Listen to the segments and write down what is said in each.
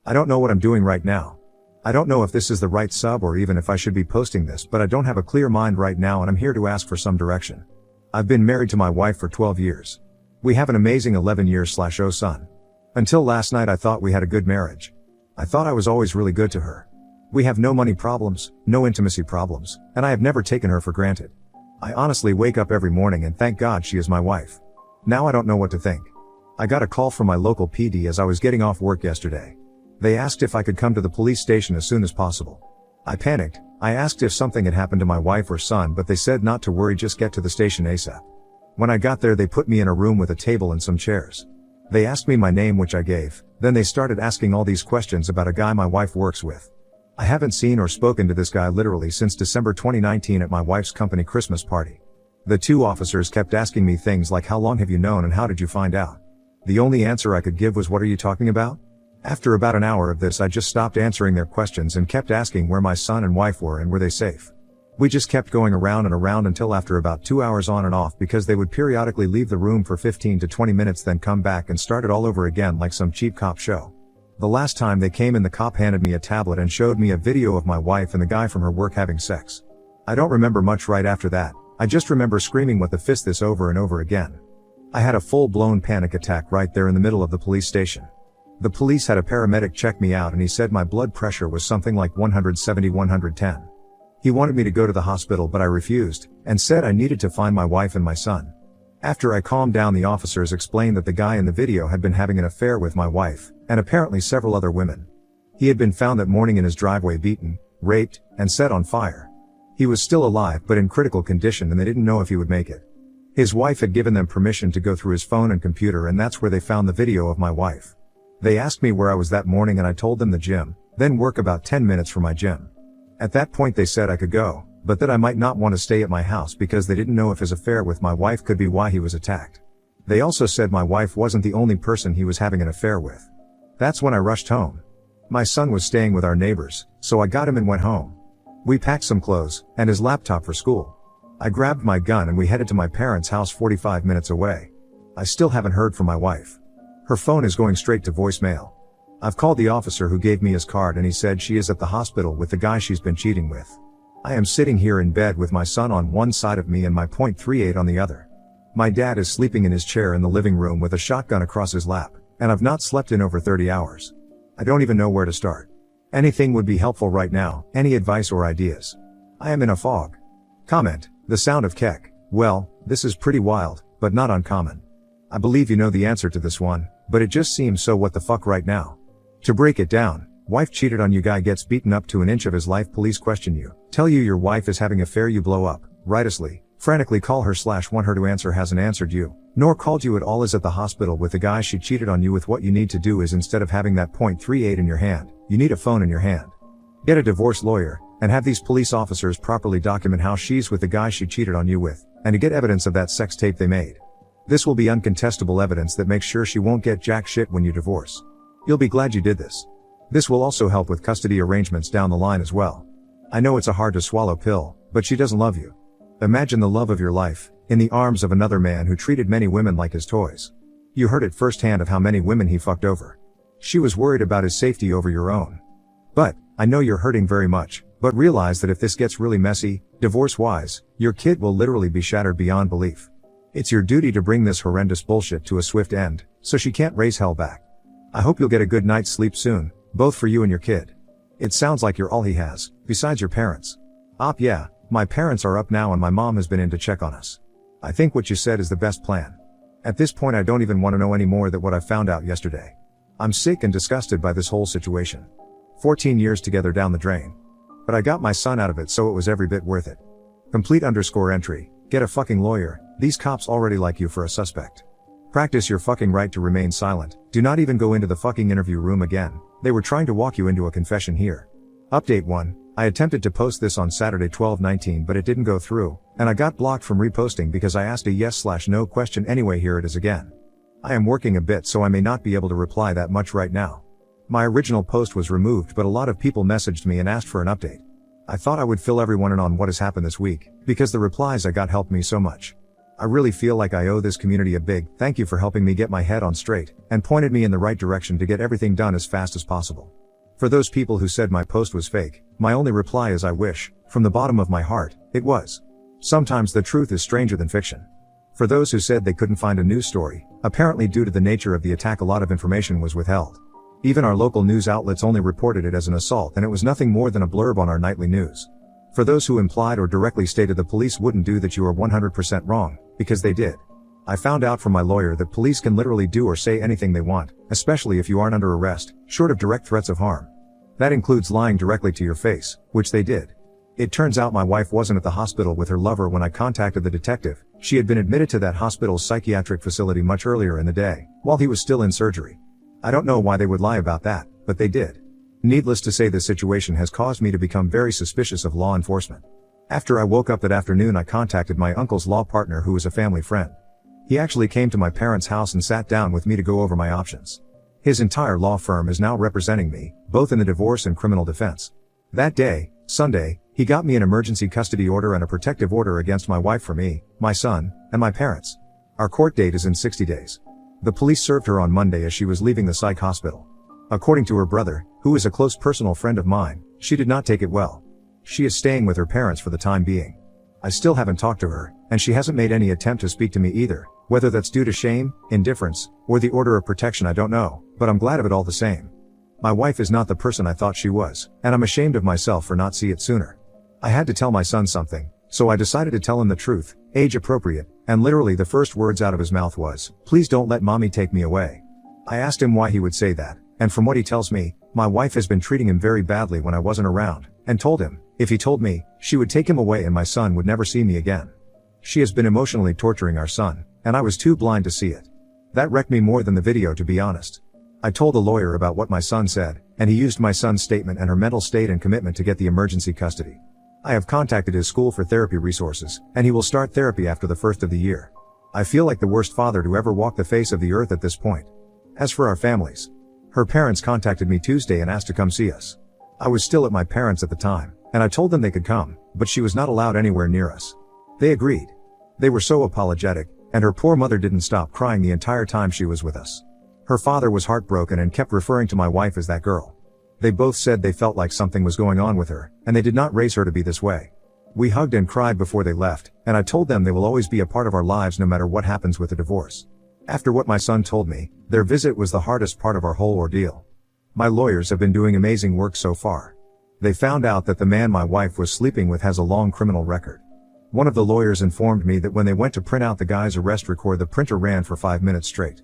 I don't know what I'm doing right now. I don't know if this is the right sub or even if I should be posting this, but I don't have a clear mind right now and I'm here to ask for some direction. I've been married to my wife for 12 years. We have an amazing 11-year/0 son. Until last night I thought we had a good marriage. I thought I was always really good to her. We have no money problems, no intimacy problems, and I have never taken her for granted. I honestly wake up every morning and thank God she is my wife. Now I don't know what to think. I got a call from my local PD as I was getting off work yesterday. They asked if I could come to the police station as soon as possible. I panicked. I asked if something had happened to my wife or son, but they said not to worry, just get to the station ASAP. When I got there they put me in a room with a table and some chairs. They asked me my name, which I gave. Then they started asking all these questions about a guy my wife works with. I haven't seen or spoken to this guy literally since December 2019 at my wife's company Christmas party. The two officers kept asking me things like, how long have you known and how did you find out? The only answer I could give was, what are you talking about? After about an hour of this I just stopped answering their questions and kept asking where my son and wife were and were they safe. We just kept going around and around until after about 2 hours on and off, because they would periodically leave the room for 15 to 20 minutes then come back and start it all over again like some cheap cop show. The last time they came in the cop handed me a tablet and showed me a video of my wife and the guy from her work having sex. I don't remember much right after that. I just remember screaming what the fist this over and over again. I had a full-blown panic attack right there in the middle of the police station. The police had a paramedic check me out and he said my blood pressure was something like 170/110. He wanted me to go to the hospital but I refused, and said I needed to find my wife and my son. After I calmed down the officers explained that the guy in the video had been having an affair with my wife, and apparently several other women. He had been found that morning in his driveway beaten, raped, and set on fire. He was still alive but in critical condition and they didn't know if he would make it. His wife had given them permission to go through his phone and computer and that's where they found the video of my wife. They asked me where I was that morning and I told them the gym, then work about 10 minutes from my gym. At that point they said I could go, but that I might not want to stay at my house because they didn't know if his affair with my wife could be why he was attacked. They also said my wife wasn't the only person he was having an affair with. That's when I rushed home. My son was staying with our neighbors, so I got him and went home. We packed some clothes, and his laptop for school. I grabbed my gun and we headed to my parents' house 45 minutes away. I still haven't heard from my wife. Her phone is going straight to voicemail. I've called the officer who gave me his card and he said she is at the hospital with the guy she's been cheating with. I am sitting here in bed with my son on one side of me and my .38 on the other. My dad is sleeping in his chair in the living room with a shotgun across his lap, and I've not slept in over 30 hours. I don't even know where to start. Anything would be helpful right now, any advice or ideas. I am in a fog. Comment, the sound of Keck. Well, this is pretty wild, but not uncommon. I believe you know the answer to this one, but it just seems so what the fuck right now. To break it down, wife cheated on you, guy gets beaten up to an inch of his life, police question you, tell you your wife is having affair, you blow up, righteously, frantically call her / want her to answer, hasn't answered you, nor called you at all, is at the hospital with the guy she cheated on you with. What you need to do is, instead of having that .38 in your hand, you need a phone in your hand. Get a divorce lawyer, and have these police officers properly document how she's with the guy she cheated on you with, and to get evidence of that sex tape they made. This will be uncontestable evidence that makes sure she won't get jack shit when you divorce. You'll be glad you did this. This will also help with custody arrangements down the line as well. I know it's a hard to swallow pill, but she doesn't love you. Imagine the love of your life, in the arms of another man who treated many women like his toys. You heard it firsthand of how many women he fucked over. She was worried about his safety over your own. But, I know you're hurting very much, but realize that if this gets really messy, divorce-wise, your kid will literally be shattered beyond belief. It's your duty to bring this horrendous bullshit to a swift end, so she can't raise hell back. I hope you'll get a good night's sleep soon, both for you and your kid. It sounds like you're all he has, besides your parents. Yeah, my parents are up now and my mom has been in to check on us. I think what you said is the best plan. At this point I don't even want to know any more than what I found out yesterday. I'm sick and disgusted by this whole situation. 14 years together down the drain. But I got my son out of it, so it was every bit worth it. Complete_entry, get a fucking lawyer, these cops already like you for a suspect. Practice your fucking right to remain silent, do not even go into the fucking interview room again, they were trying to walk you into a confession here. Update 1, I attempted to post this on Saturday 12/19 but it didn't go through, and I got blocked from reposting because I asked a yes/no question anyway. Here it is again. I am working a bit so I may not be able to reply that much right now. My original post was removed but a lot of people messaged me and asked for an update. I thought I would fill everyone in on what has happened this week, because the replies I got helped me so much. I really feel like I owe this community a big thank you for helping me get my head on straight, and pointed me in the right direction to get everything done as fast as possible. For those people who said my post was fake, my only reply is I wish, from the bottom of my heart, it was. Sometimes the truth is stranger than fiction. For those who said they couldn't find a news story, apparently due to the nature of the attack a lot of information was withheld. Even our local news outlets only reported it as an assault, and it was nothing more than a blurb on our nightly news. For those who implied or directly stated the police wouldn't do that, you are 100% wrong, because they did. I found out from my lawyer that police can literally do or say anything they want, especially if you aren't under arrest, short of direct threats of harm. That includes lying directly to your face, which they did. It turns out my wife wasn't at the hospital with her lover when I contacted the detective. She had been admitted to that hospital's psychiatric facility much earlier in the day, while he was still in surgery. I don't know why they would lie about that, but they did. Needless to say, this situation has caused me to become very suspicious of law enforcement. After I woke up that afternoon, I contacted my uncle's law partner, who is a family friend. He actually came to my parents' house and sat down with me to go over my options. His entire law firm is now representing me, both in the divorce and criminal defense. That day, Sunday, he got me an emergency custody order and a protective order against my wife for me, my son, and my parents. Our court date is in 60 days. The police served her on Monday as she was leaving the psych hospital. According to her brother, who is a close personal friend of mine, she did not take it well. She is staying with her parents for the time being. I still haven't talked to her, and she hasn't made any attempt to speak to me either. Whether that's due to shame, indifference, or the order of protection, I don't know, but I'm glad of it all the same. My wife is not the person I thought she was, and I'm ashamed of myself for not seeing it sooner. I had to tell my son something, so I decided to tell him the truth, age appropriate, and literally the first words out of his mouth was, "Please don't let mommy take me away." I asked him why he would say that, and from what he tells me, my wife has been treating him very badly when I wasn't around, and told him, if he told me, she would take him away and my son would never see me again. She has been emotionally torturing our son, and I was too blind to see it. That wrecked me more than the video, to be honest. I told the lawyer about what my son said, and he used my son's statement and her mental state and commitment to get the emergency custody. I have contacted his school for therapy resources, and he will start therapy after the first of the year. I feel like the worst father to ever walk the face of the earth at this point. As for our families, her parents contacted me Tuesday and asked to come see us. I was still at my parents' at the time, and I told them they could come, but she was not allowed anywhere near us. They agreed. They were so apologetic, and her poor mother didn't stop crying the entire time she was with us. Her father was heartbroken and kept referring to my wife as that girl. They both said they felt like something was going on with her, and they did not raise her to be this way. We hugged and cried before they left, and I told them they will always be a part of our lives no matter what happens with the divorce. After what my son told me, their visit was the hardest part of our whole ordeal. My lawyers have been doing amazing work so far. They found out that the man my wife was sleeping with has a long criminal record. One of the lawyers informed me that when they went to print out the guy's arrest record, the printer ran for 5 minutes straight.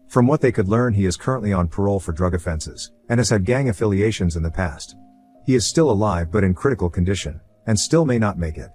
From what they could learn, he is currently on parole for drug offenses, and has had gang affiliations in the past. He is still alive but in critical condition, and still may not make it.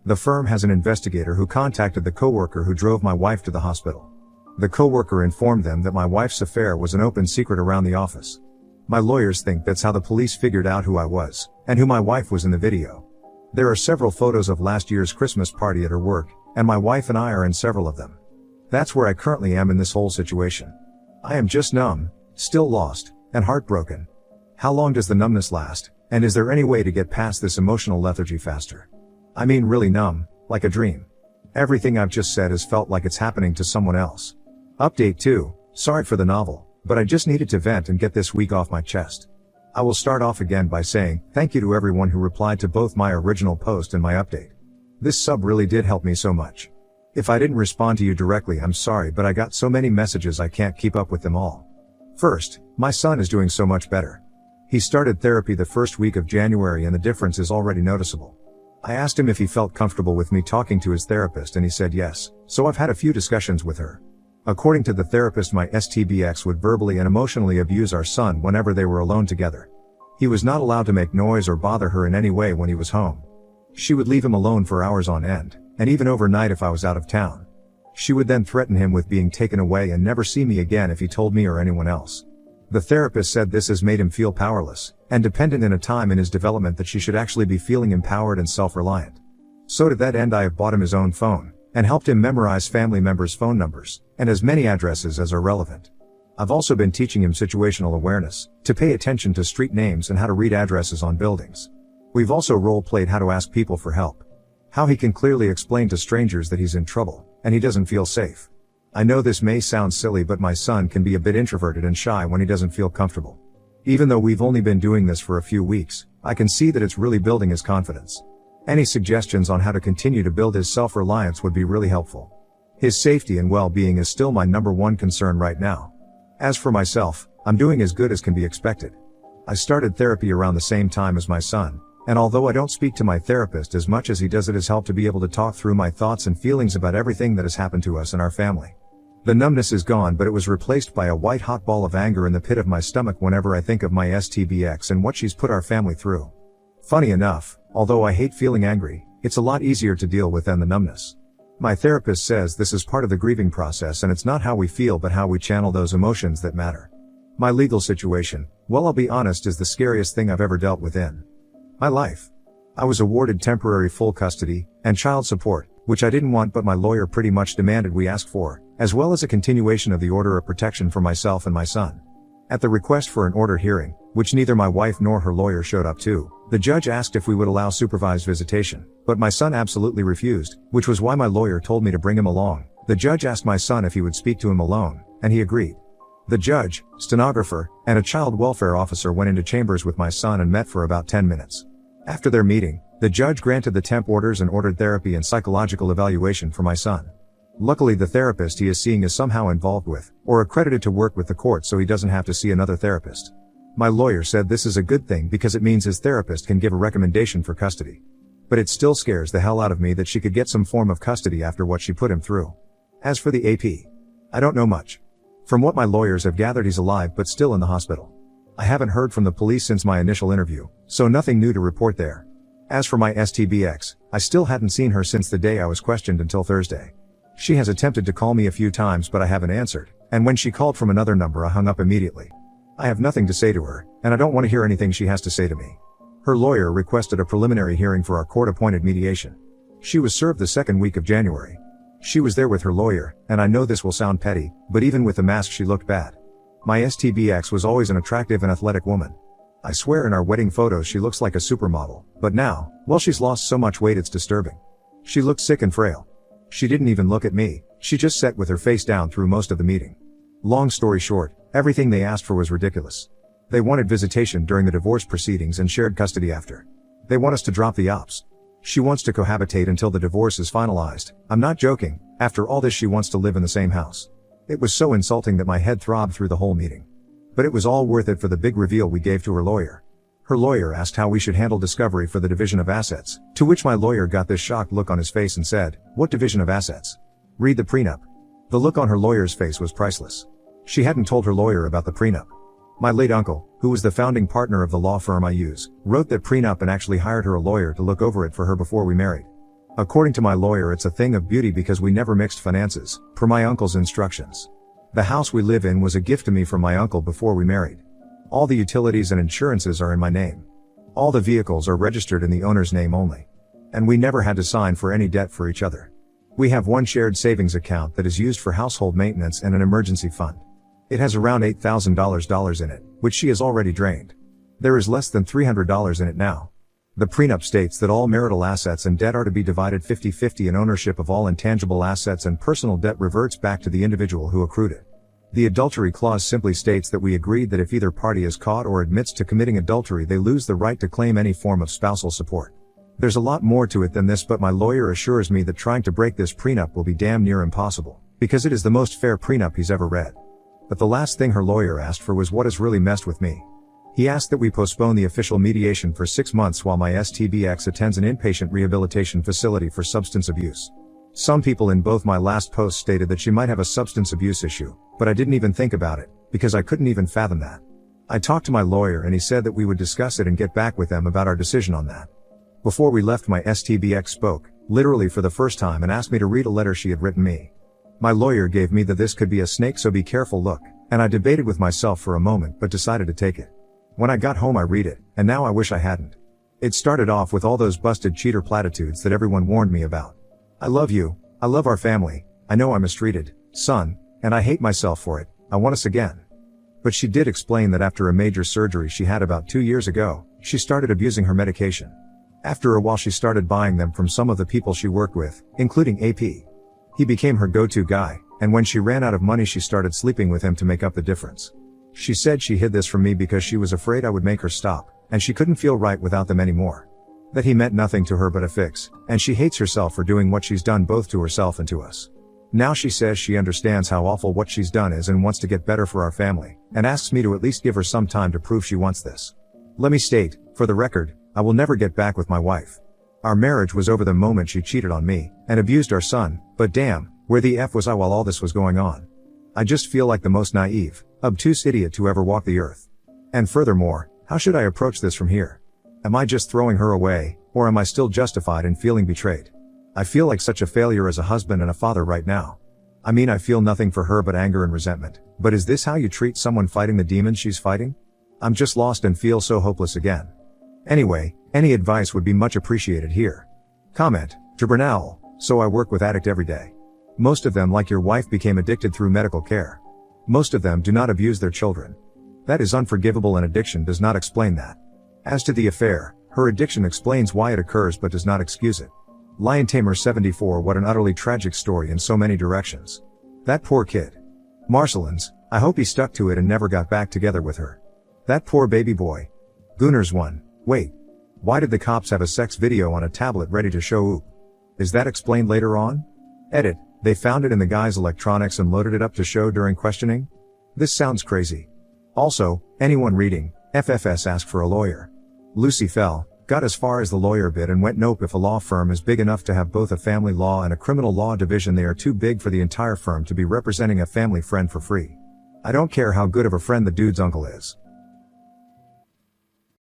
The firm has an investigator who contacted the coworker who drove my wife to the hospital. The coworker informed them that my wife's affair was an open secret around the office. My lawyers think that's how the police figured out who I was, and who my wife was in the video. There are several photos of last year's Christmas party at her work, and my wife and I are in several of them. That's where I currently am in this whole situation. I am just numb, still lost, and heartbroken. How long does the numbness last, and is there any way to get past this emotional lethargy faster? I mean really numb, like a dream. Everything I've just said has felt like it's happening to someone else. Update 2, sorry for the novel, but I just needed to vent and get this week off my chest. I will start off again by saying, thank you to everyone who replied to both my original post and my update. This sub really did help me so much. If I didn't respond to you directly, I'm sorry, but I got so many messages I can't keep up with them all. First, my son is doing so much better. He started therapy the first week of January and the difference is already noticeable. I asked him if he felt comfortable with me talking to his therapist and he said yes, so I've had a few discussions with her. According to the therapist, my STBX would verbally and emotionally abuse our son whenever they were alone together. He was not allowed to make noise or bother her in any way when he was home. She would leave him alone for hours on end, and even overnight if I was out of town. She would then threaten him with being taken away and never see me again if he told me or anyone else. The therapist said this has made him feel powerless and dependent in a time in his development that she should actually be feeling empowered and self-reliant. So to that end, I have bought him his own phone and helped him memorize family members' phone numbers and as many addresses as are relevant. I've also been teaching him situational awareness, to pay attention to street names and how to read addresses on buildings. We've also role-played how to ask people for help. How he can clearly explain to strangers that he's in trouble, and he doesn't feel safe. I know this may sound silly, but my son can be a bit introverted and shy when he doesn't feel comfortable. Even though we've only been doing this for a few weeks, I can see that it's really building his confidence. Any suggestions on how to continue to build his self-reliance would be really helpful. His safety and well-being is still my number one concern right now. As for myself, I'm doing as good as can be expected. I started therapy around the same time as my son, and although I don't speak to my therapist as much as he does, it has helped to be able to talk through my thoughts and feelings about everything that has happened to us and our family. The numbness is gone, but it was replaced by a white-hot ball of anger in the pit of my stomach whenever I think of my STBX and what she's put our family through. Funny enough, although I hate feeling angry, it's a lot easier to deal with than the numbness. My therapist says this is part of the grieving process, and it's not how we feel but how we channel those emotions that matter. My legal situation, well, I'll be honest, is the scariest thing I've ever dealt with in my life. I was awarded temporary full custody and child support, which I didn't want, but my lawyer pretty much demanded we ask for, as well as a continuation of the order of protection for myself and my son. At the request for an order hearing, which neither my wife nor her lawyer showed up to, the judge asked if we would allow supervised visitation, but my son absolutely refused, which was why my lawyer told me to bring him along. The judge asked my son if he would speak to him alone, and he agreed. The judge, stenographer, and a child welfare officer went into chambers with my son and met for about 10 minutes. After their meeting, the judge granted the temp orders and ordered therapy and psychological evaluation for my son. Luckily, the therapist he is seeing is somehow involved with, or accredited to work with the court, so he doesn't have to see another therapist. My lawyer said this is a good thing because it means his therapist can give a recommendation for custody. But it still scares the hell out of me that she could get some form of custody after what she put him through. As for the AP, I don't know much. From what my lawyers have gathered, he's alive but still in the hospital. I haven't heard from the police since my initial interview, so nothing new to report there. As for my STBX, I still hadn't seen her since the day I was questioned until Thursday. She has attempted to call me a few times but I haven't answered, and when she called from another number I hung up immediately. I have nothing to say to her, and I don't want to hear anything she has to say to me. Her lawyer requested a preliminary hearing for our court-appointed mediation. She was served the second week of January. She was there with her lawyer, and I know this will sound petty, but even with the mask she looked bad. My STBX was always an attractive and athletic woman. I swear in our wedding photos she looks like a supermodel, but now, well, she's lost so much weight it's disturbing. She looked sick and frail. She didn't even look at me, she just sat with her face down through most of the meeting. Long story short, everything they asked for was ridiculous. They wanted visitation during the divorce proceedings and shared custody after. They want us to drop the ops. She wants to cohabitate until the divorce is finalized. I'm not joking, after all this she wants to live in the same house. It was so insulting that my head throbbed through the whole meeting. But it was all worth it for the big reveal we gave to her lawyer. Her lawyer asked how we should handle discovery for the division of assets, to which my lawyer got this shocked look on his face and said, "What division of assets? Read the prenup." The look on her lawyer's face was priceless. She hadn't told her lawyer about the prenup. My late uncle, who was the founding partner of the law firm I use, wrote that prenup and actually hired her a lawyer to look over it for her before we married. According to my lawyer, it's a thing of beauty because we never mixed finances, per my uncle's instructions. The house we live in was a gift to me from my uncle before we married. All the utilities and insurances are in my name. All the vehicles are registered in the owner's name only. And we never had to sign for any debt for each other. We have one shared savings account that is used for household maintenance and an emergency fund. It has around $8,000 in it, which she has already drained. There is less than $300 in it now. The prenup states that all marital assets and debt are to be divided 50-50, and ownership of all intangible assets and personal debt reverts back to the individual who accrued it. The adultery clause simply states that we agreed that if either party is caught or admits to committing adultery, they lose the right to claim any form of spousal support. There's a lot more to it than this, but my lawyer assures me that trying to break this prenup will be damn near impossible, because it is the most fair prenup he's ever read. But the last thing her lawyer asked for was what has really messed with me. He asked that we postpone the official mediation for 6 months while my STBX attends an inpatient rehabilitation facility for substance abuse. Some people in both my last posts stated that she might have a substance abuse issue, but I didn't even think about it, because I couldn't even fathom that. I talked to my lawyer and he said that we would discuss it and get back with them about our decision on that. Before we left, my STBX spoke, literally for the first time, and asked me to read a letter she had written me. My lawyer gave me the "this could be a snake so be careful" look, and I debated with myself for a moment but decided to take it. When I got home I read it, and now I wish I hadn't. It started off with all those busted cheater platitudes that everyone warned me about. I love you, I love our family, I know I'm mistreated, son, and I hate myself for it, I want us again. But she did explain that after a major surgery she had about 2 years ago, she started abusing her medication. After a while she started buying them from some of the people she worked with, including AP. He became her go-to guy, and when she ran out of money she started sleeping with him to make up the difference. She said she hid this from me because she was afraid I would make her stop, and she couldn't feel right without them anymore. That he meant nothing to her but a fix, and she hates herself for doing what she's done both to herself and to us. Now she says she understands how awful what she's done is and wants to get better for our family, and asks me to at least give her some time to prove she wants this. Let me state, for the record, I will never get back with my wife. Our marriage was over the moment she cheated on me, and abused our son, but damn, where the F was I while all this was going on? I just feel like the most naive, obtuse idiot to ever walk the earth. And furthermore, how should I approach this from here? Am I just throwing her away, or am I still justified in feeling betrayed? I feel like such a failure as a husband and a father right now. I mean, I feel nothing for her but anger and resentment, but is this how you treat someone fighting the demons she's fighting? I'm just lost and feel so hopeless again. Anyway, any advice would be much appreciated here. Comment, to Brunel, so I work with addict every day. Most of them, like your wife, became addicted through medical care. Most of them do not abuse their children. That is unforgivable, and addiction does not explain that. As to the affair, her addiction explains why it occurs but does not excuse it. Lion Tamer 74, what an utterly tragic story in so many directions. That poor kid. Marcelins, I hope he stuck to it and never got back together with her. That poor baby boy. Gooners 1, wait. Why did the cops have a sex video on a tablet ready to show oop? Is that explained later on? Edit, they found it in the guy's electronics and loaded it up to show during questioning? This sounds crazy. Also, anyone reading, FFS asked for a lawyer. Lucy fell, got as far as the lawyer bit and went nope. If a law firm is big enough to have both a family law and a criminal law division, they are too big for the entire firm to be representing a family friend for free. I don't care how good of a friend the dude's uncle is.